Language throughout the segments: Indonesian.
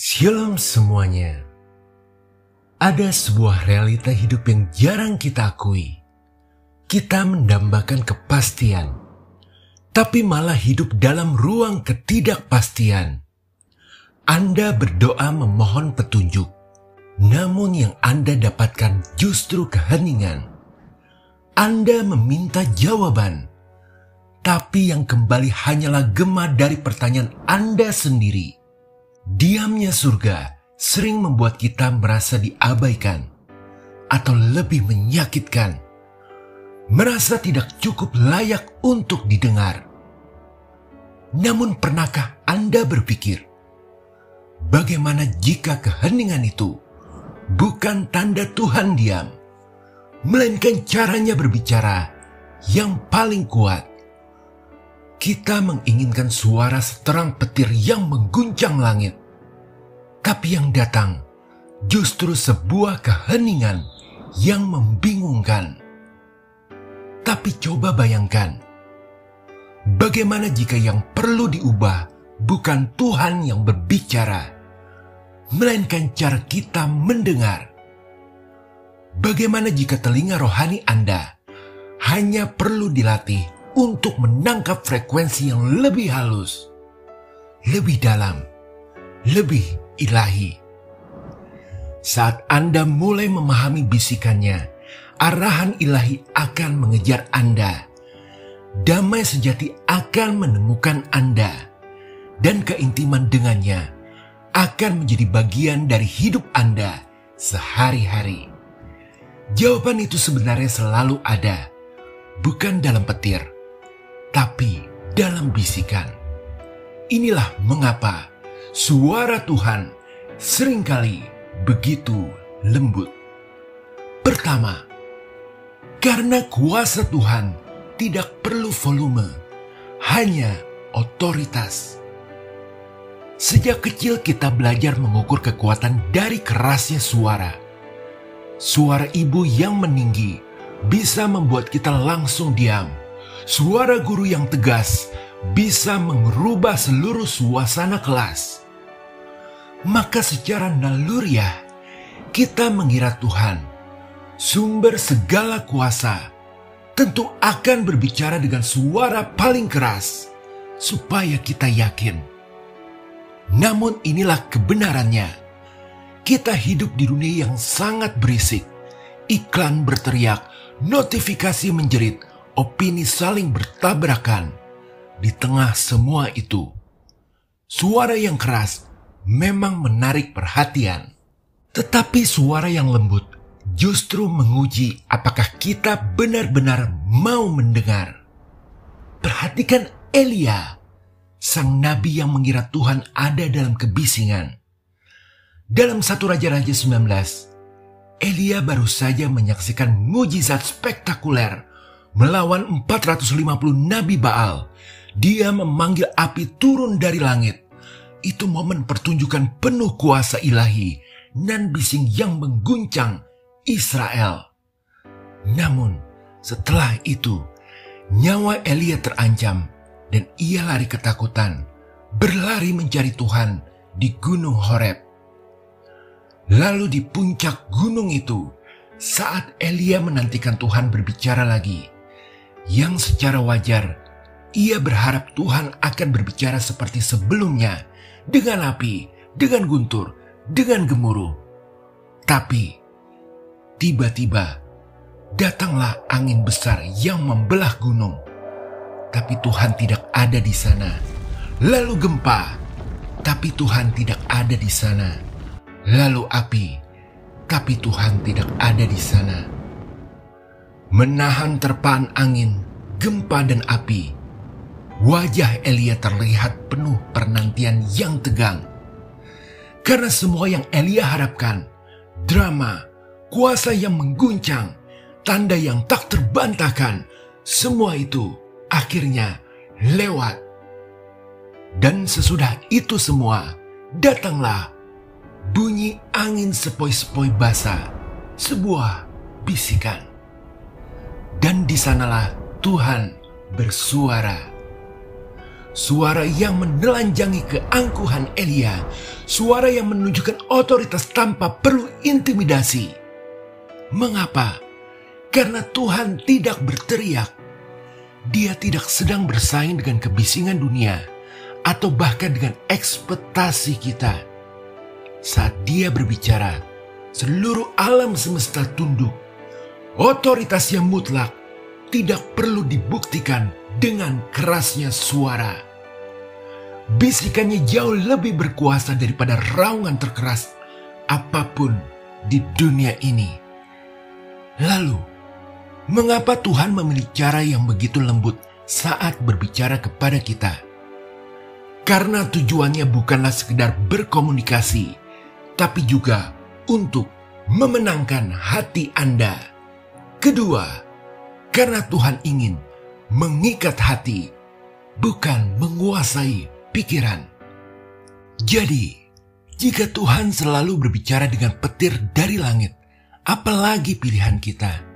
Shalom semuanya. Ada sebuah realita hidup yang jarang kita akui. Kita mendambakan kepastian, tapi malah hidup dalam ruang ketidakpastian. Anda berdoa memohon petunjuk, namun yang Anda dapatkan justru keheningan. Anda meminta jawaban, tapi yang kembali hanyalah gema dari pertanyaan Anda sendiri. Diamnya surga sering membuat kita merasa diabaikan, atau lebih menyakitkan, merasa tidak cukup layak untuk didengar. Namun pernahkah Anda berpikir, bagaimana jika keheningan itu bukan tanda Tuhan diam, melainkan caranya berbicara yang paling kuat? Kita menginginkan suara seterang petir yang mengguncang langit, tapi yang datang justru sebuah keheningan yang membingungkan. Tapi coba bayangkan, bagaimana jika yang perlu diubah bukan Tuhan yang berbicara, melainkan cara kita mendengar? Bagaimana jika telinga rohani Anda hanya perlu dilatih untuk menangkap frekuensi yang lebih halus, lebih dalam, lebih ilahi? Saat Anda mulai memahami bisikannya, arahan ilahi akan mengejar Anda. Damai sejati akan menemukan Anda, dan keintiman dengannya akan menjadi bagian dari hidup Anda sehari-hari. Jawaban itu sebenarnya selalu ada, bukan dalam petir, tapi dalam bisikan. Inilah mengapa suara Tuhan seringkali begitu lembut. Pertama, karena kuasa Tuhan tidak perlu volume, hanya otoritas. Sejak kecil kita belajar mengukur kekuatan dari kerasnya suara. Suara ibu yang meninggi bisa membuat kita langsung diam. Suara guru yang tegas bisa mengubah seluruh suasana kelas. Maka secara naluriah kita mengira Tuhan, sumber segala kuasa, tentu akan berbicara dengan suara paling keras supaya kita yakin. Namun inilah kebenarannya. Kita hidup di dunia yang sangat berisik. Iklan berteriak, notifikasi menjerit, opini saling bertabrakan. Di tengah semua itu, suara yang keras memang menarik perhatian. Tetapi suara yang lembut justru menguji apakah kita benar-benar mau mendengar. Perhatikan Elia, sang nabi yang mengira Tuhan ada dalam kebisingan. Dalam 1 Raja-Raja 19, Elia baru saja menyaksikan mujizat spektakuler melawan 450 nabi Baal. Dia memanggil api turun dari langit. Itu momen pertunjukan penuh kuasa ilahi dan bising yang mengguncang Israel. Namun setelah itu, nyawa Elia terancam dan ia lari ketakutan, berlari mencari Tuhan di Gunung Horeb. Lalu di puncak gunung itu, saat Elia menantikan Tuhan berbicara lagi, yang secara wajar ia berharap Tuhan akan berbicara seperti sebelumnya, dengan api, dengan guntur, dengan gemuruh. Tapi tiba-tiba datanglah angin besar yang membelah gunung. Tapi Tuhan tidak ada di sana. Lalu gempa, tapi Tuhan tidak ada di sana. Lalu api, tapi Tuhan tidak ada di sana. Menahan terpaan angin, gempa dan api, wajah Elia terlihat penuh penantian yang tegang. Karena semua yang Elia harapkan, drama, kuasa yang mengguncang, tanda yang tak terbantahkan, semua itu akhirnya lewat. Dan sesudah itu semua, datanglah bunyi angin sepoi-sepoi basah, sebuah bisikan. Dan di sanalah Tuhan bersuara. suara yang menelanjangi keangkuhan Elia, suara yang menunjukkan otoritas tanpa perlu intimidasi. Mengapa? Karena Tuhan tidak berteriak. Dia tidak sedang bersaing dengan kebisingan dunia atau bahkan dengan ekspektasi kita. Saat Dia berbicara, seluruh alam semesta tunduk. Otoritas yang mutlak tidak perlu dibuktikan dengan kerasnya suara. Bisikannya jauh lebih berkuasa daripada raungan terkeras apapun di dunia ini. Lalu, mengapa Tuhan memilih cara yang begitu lembut saat berbicara kepada kita? Karena tujuannya bukanlah sekedar berkomunikasi, tapi juga untuk memenangkan hati Anda. Kedua, karena Tuhan ingin mengikat hati, bukan menguasai pikiran. Jadi, jika Tuhan selalu berbicara dengan petir dari langit, apalagi pilihan kita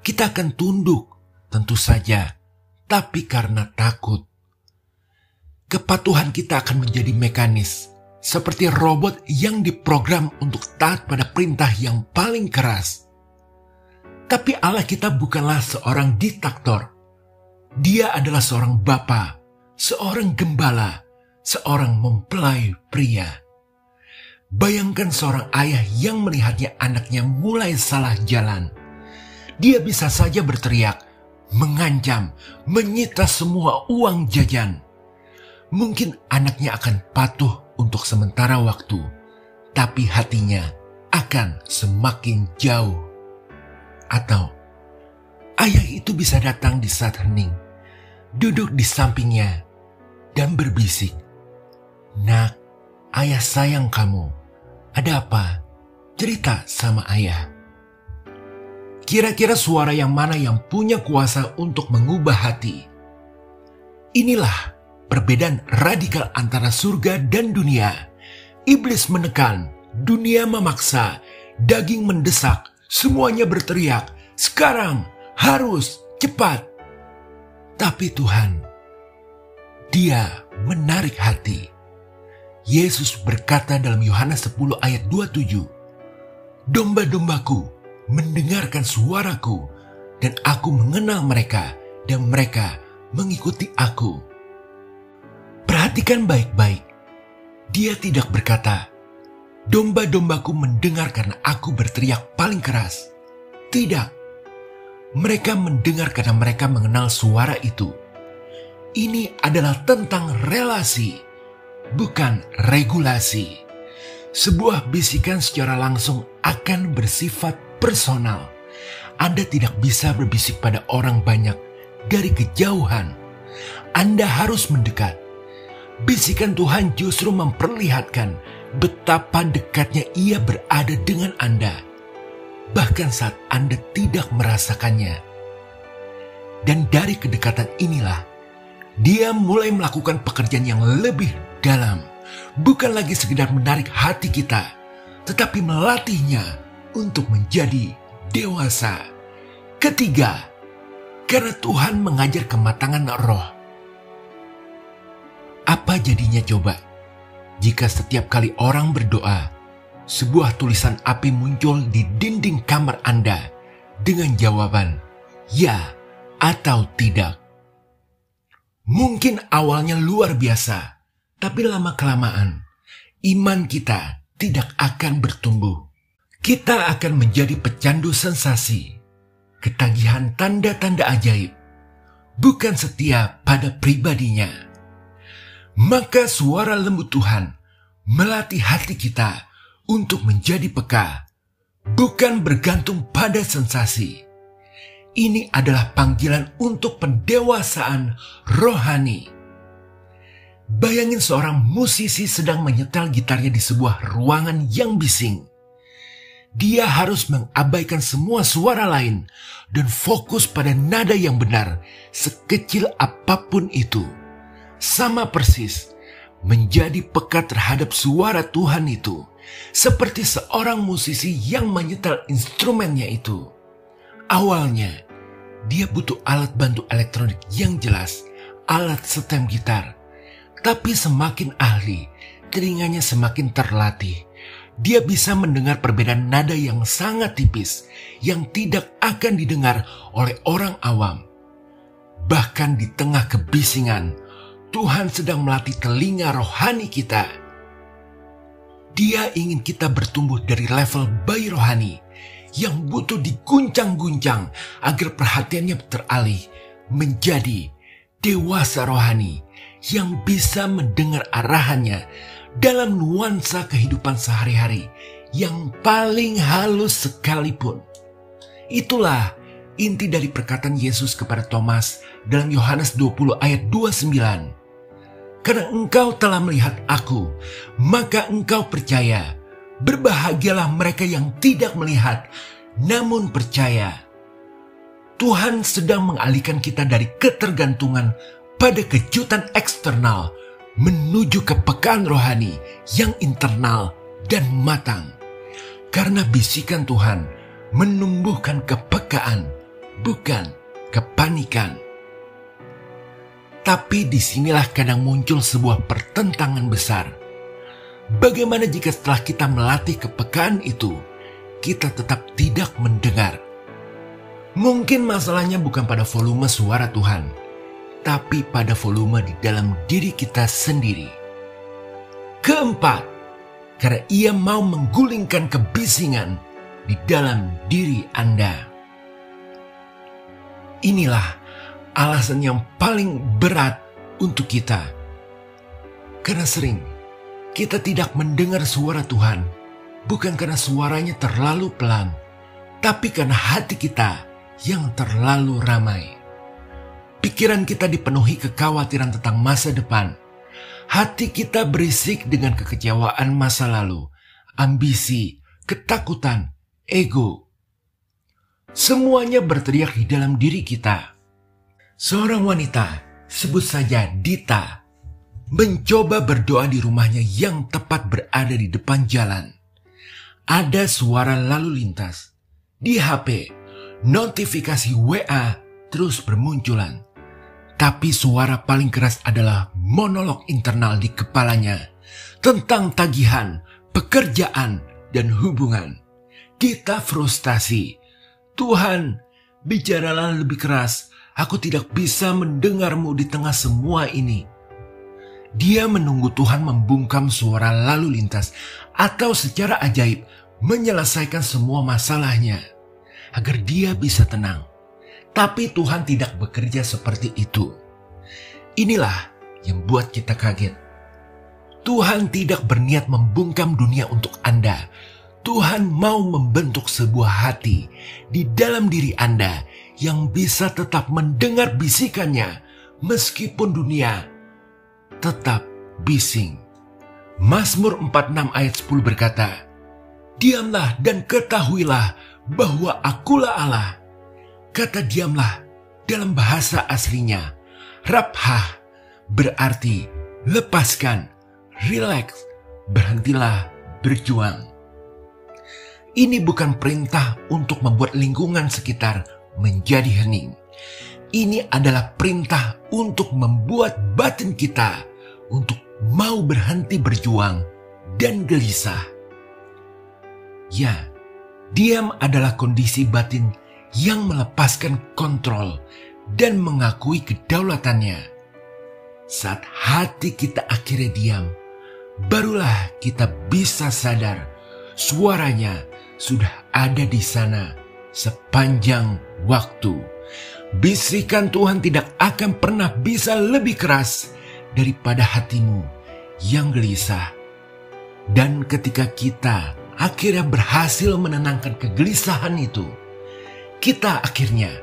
akan tunduk, tentu saja, tapi karena takut. Kepatuhan kita akan menjadi mekanis, seperti robot yang diprogram untuk taat pada perintah yang paling keras. Tapi Allah kita bukanlah seorang diktator. Dia adalah seorang bapa, seorang gembala, seorang mempelai pria. Bayangkan seorang ayah yang melihatnya anaknya mulai salah jalan. Dia bisa saja berteriak, mengancam, menyita semua uang jajan. Mungkin anaknya akan patuh untuk sementara waktu, tapi hatinya akan semakin jauh. Atau ayah itu bisa datang di saat hening, duduk di sampingnya, dan berbisik, "Nak, ayah sayang kamu. Ada apa? Cerita sama ayah." Kira-kira suara yang mana yang punya kuasa untuk mengubah hati? Inilah perbedaan radikal antara surga dan dunia. Iblis menekan, dunia memaksa, daging mendesak, semuanya berteriak, "Sekarang, harus, cepat." Tapi Tuhan, Dia menarik hati. Yesus berkata dalam Yohanes 10 ayat 27, "Domba-dombaku mendengarkan suaraku, dan aku mengenal mereka, dan mereka mengikuti aku." Perhatikan baik-baik. Dia tidak berkata, "Domba-dombaku mendengar karena aku berteriak paling keras." Tidak. Mereka mendengar karena mereka mengenal suara itu. Ini adalah tentang relasi, bukan regulasi. Sebuah bisikan secara langsung akan bersifat personal. Anda tidak bisa berbisik pada orang banyak dari kejauhan. Anda harus mendekat. Bisikan Tuhan justru memperlihatkan betapa dekatnya Ia berada dengan Anda, bahkan saat Anda tidak merasakannya. Dan dari kedekatan inilah, Dia mulai melakukan pekerjaan yang lebih dalam, bukan lagi sekedar menarik hati kita, tetapi melatihnya untuk menjadi dewasa. Ketiga, karena Tuhan mengajar kematangan roh. Apa jadinya coba jika setiap kali orang berdoa, sebuah tulisan api muncul di dinding kamar Anda dengan jawaban ya atau tidak? Mungkin awalnya luar biasa, tapi lama-kelamaan iman kita tidak akan bertumbuh. Kita akan menjadi pecandu sensasi, ketagihan tanda-tanda ajaib, bukan setia pada pribadinya. Maka suara lembut Tuhan melatih hati kita untuk menjadi peka, bukan bergantung pada sensasi. Ini adalah panggilan untuk pendewasaan rohani. Bayangin seorang musisi sedang menyetel gitarnya di sebuah ruangan yang bising. Dia harus mengabaikan semua suara lain dan fokus pada nada yang benar, sekecil apapun itu. Sama persis, menjadi peka terhadap suara Tuhan itu, seperti seorang musisi yang menyetel instrumennya itu. Awalnya, dia butuh alat bantu elektronik yang jelas, alat setem gitar, Tapi semakin ahli, telinganya semakin terlatih. Dia bisa mendengar perbedaan nada yang sangat tipis yang tidak akan didengar oleh orang awam. Bahkan di tengah kebisingan, Tuhan sedang melatih telinga rohani kita. Dia ingin kita bertumbuh dari level bayi rohani yang butuh diguncang-guncang agar perhatiannya teralih menjadi dewasa rohani yang bisa mendengar arahannya dalam nuansa kehidupan sehari-hari yang paling halus sekalipun. Itulah inti dari perkataan Yesus kepada Thomas dalam Yohanes 20 ayat 29. Karena engkau telah melihat aku, maka engkau percaya. Berbahagialah mereka yang tidak melihat, namun percaya. Tuhan sedang mengalihkan kita dari ketergantungan pada kejutan eksternal menuju kepekaan rohani yang internal dan matang. Karena bisikan Tuhan menumbuhkan kepekaan, bukan kepanikan. Tapi disinilah kadang muncul sebuah pertentangan besar. Bagaimana jika setelah kita melatih kepekaan itu, kita tetap tidak mendengar? Mungkin masalahnya bukan pada volume suara Tuhan, tapi pada volume di dalam diri kita sendiri. Keempat, karena ia mau menggulingkan kebisingan di dalam diri Anda. Inilah alasan yang paling berat untuk kita. Karena sering kita tidak mendengar suara Tuhan, bukan karena suaranya terlalu pelan, tapi karena hati kita yang terlalu ramai. Pikiran kita dipenuhi kekhawatiran tentang masa depan. Hati kita berisik dengan kekecewaan masa lalu, ambisi, ketakutan, ego. Semuanya berteriak di dalam diri kita. Seorang wanita, sebut saja Dita, mencoba berdoa di rumahnya yang tepat berada di depan jalan. Ada suara lalu lintas. Di HP, notifikasi WA terus bermunculan. Tapi suara paling keras adalah monolog internal di kepalanya tentang tagihan, pekerjaan, dan hubungan. Kita frustasi. Tuhan, bicaralah lebih keras. Aku tidak bisa mendengarmu di tengah semua ini. Dia menunggu Tuhan membungkam suara lalu lintas atau secara ajaib menyelesaikan semua masalahnya agar dia bisa tenang. Tapi Tuhan tidak bekerja seperti itu. Inilah yang buat kita kaget. Tuhan tidak berniat membungkam dunia untuk Anda. Tuhan mau membentuk sebuah hati di dalam diri Anda yang bisa tetap mendengar bisikannya meskipun dunia tetap bising. Mazmur 46 ayat 10 berkata, "Diamlah dan ketahuilah bahwa akulah Allah." Kata diamlah dalam bahasa aslinya, rabhah, berarti lepaskan, rileks, berhentilah berjuang. Ini bukan perintah untuk membuat lingkungan sekitar menjadi hening. Ini adalah perintah untuk membuat batin kita untuk mau berhenti berjuang dan gelisah. Ya, diam adalah kondisi batin yang melepaskan kontrol dan mengakui kedaulatannya. Saat hati kita akhirnya diam, barulah kita bisa sadar suaranya sudah ada di sana sepanjang waktu. Bisikan Tuhan tidak akan pernah bisa lebih keras daripada hatimu yang gelisah. Dan ketika kita akhirnya berhasil menenangkan kegelisahan itu, kita akhirnya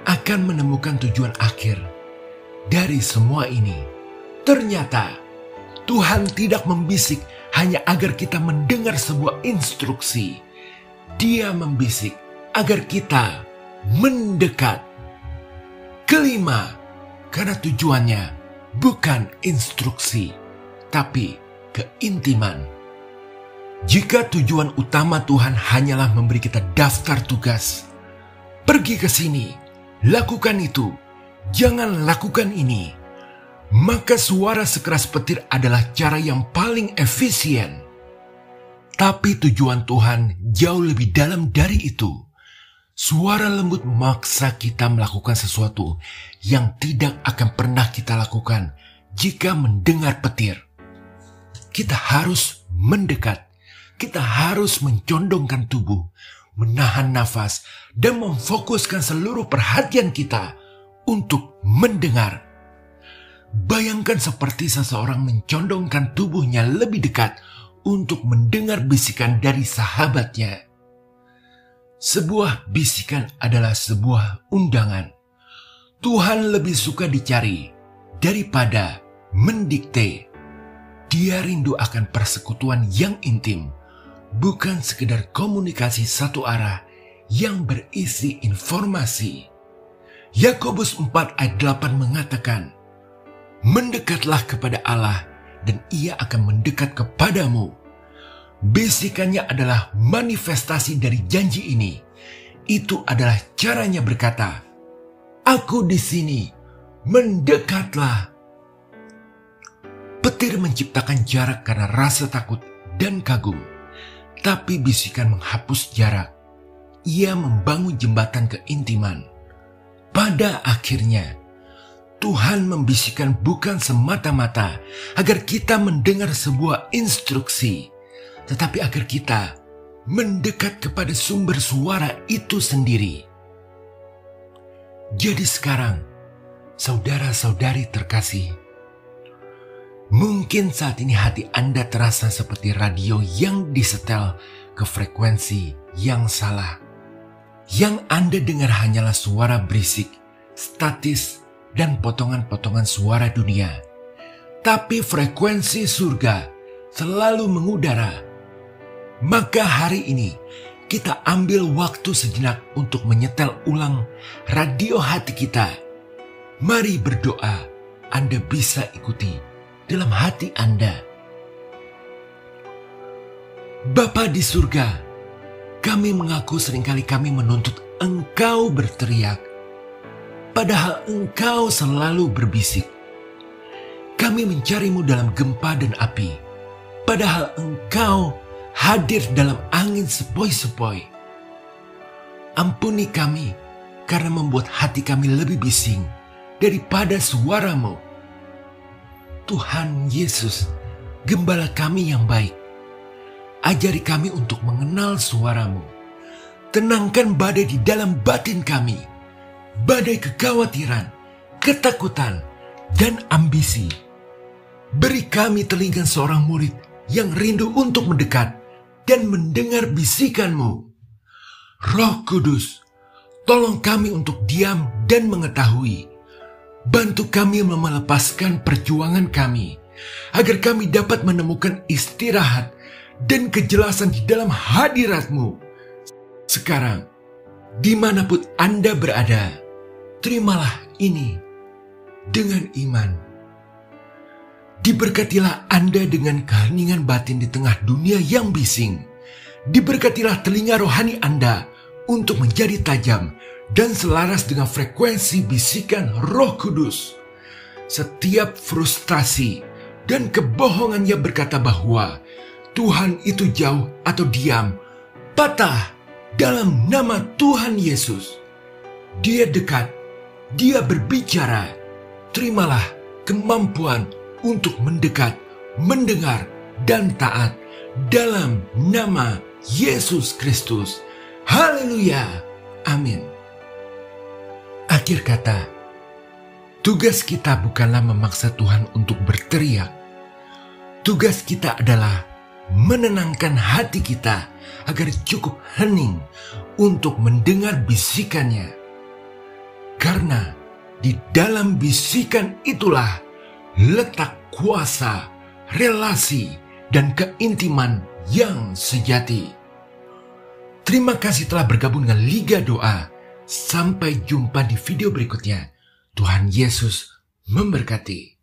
akan menemukan tujuan akhir dari semua ini. Ternyata Tuhan tidak membisik hanya agar kita mendengar sebuah instruksi. Dia membisik agar kita mendekat. Kelima, karena tujuannya bukan instruksi, tapi keintiman. Jika tujuan utama Tuhan hanyalah memberi kita daftar tugas, pergi ke sini, lakukan itu, jangan lakukan ini, maka suara sekeras petir adalah cara yang paling efisien. Tapi tujuan Tuhan jauh lebih dalam dari itu. Suara lembut memaksa kita melakukan sesuatu yang tidak akan pernah kita lakukan jika mendengar petir. Kita harus mendekat, kita harus mencondongkan tubuh, menahan nafas, dan memfokuskan seluruh perhatian kita untuk mendengar. Bayangkan seperti seseorang mencondongkan tubuhnya lebih dekat untuk mendengar bisikan dari sahabatnya. Sebuah bisikan adalah sebuah undangan. Tuhan lebih suka dicari daripada mendikte. Dia rindu akan persekutuan yang intim, bukan sekedar komunikasi satu arah yang berisi informasi. Yakobus 4 ayat 8 mengatakan, "Mendekatlah kepada Allah dan Ia akan mendekat kepadamu." Bisikannya adalah manifestasi dari janji ini. Itu adalah caranya berkata, "Aku di sini, mendekatlah." Petir menciptakan jarak karena rasa takut dan kagum. Tapi bisikan menghapus jarak. Ia membangun jembatan keintiman. Pada akhirnya, Tuhan membisikkan bukan semata-mata agar kita mendengar sebuah instruksi, tetapi agar kita mendekat kepada sumber suara itu sendiri. Jadi sekarang, saudara-saudari terkasih, mungkin saat ini hati Anda terasa seperti radio yang disetel ke frekuensi yang salah. Yang Anda dengar hanyalah suara berisik, statis, dan potongan-potongan suara dunia. Tapi frekuensi surga selalu mengudara. Maka hari ini kita ambil waktu sejenak untuk menyetel ulang radio hati kita. Mari berdoa. Anda bisa ikuti dalam hati Anda. Bapa di surga, kami mengaku seringkali kami menuntut Engkau berteriak, padahal Engkau selalu berbisik. Kami mencarimu dalam gempa dan api, padahal Engkau hadir dalam angin sepoi-sepoi. Ampuni kami karena membuat hati kami lebih bising daripada suara-Mu. Tuhan Yesus, Gembala kami yang baik, ajari kami untuk mengenal suara-Mu. Tenangkan badai di dalam batin kami, badai kekhawatiran, ketakutan, dan ambisi. Beri kami telinga seorang murid yang rindu untuk mendekat dan mendengar bisikan-Mu. Roh Kudus, tolong kami untuk diam dan mengetahui. Bantu kami melepaskan perjuangan kami, agar kami dapat menemukan istirahat dan kejelasan di dalam hadirat-Mu. Sekarang, dimanapun Anda berada, terimalah ini dengan iman. Diberkatilah Anda dengan keheningan batin di tengah dunia yang bising. Diberkatilah telinga rohani Anda untuk menjadi tajam dan selaras dengan frekuensi bisikan Roh Kudus. Setiap frustasi dan kebohongan yang berkata bahwa Tuhan itu jauh atau diam, patah dalam nama Tuhan Yesus. Dia dekat, Dia berbicara. Terimalah kemampuan untuk mendekat, mendengar, dan taat dalam nama Yesus Kristus. Haleluya. Amin. Akhir kata, tugas kita bukanlah memaksa Tuhan untuk berteriak. Tugas kita adalah menenangkan hati kita agar cukup hening untuk mendengar bisikannya. Karena di dalam bisikan itulah letak kuasa, relasi, dan keintiman yang sejati. Terima kasih telah bergabung dengan Liga Doa. Sampai jumpa di video berikutnya. Tuhan Yesus memberkati.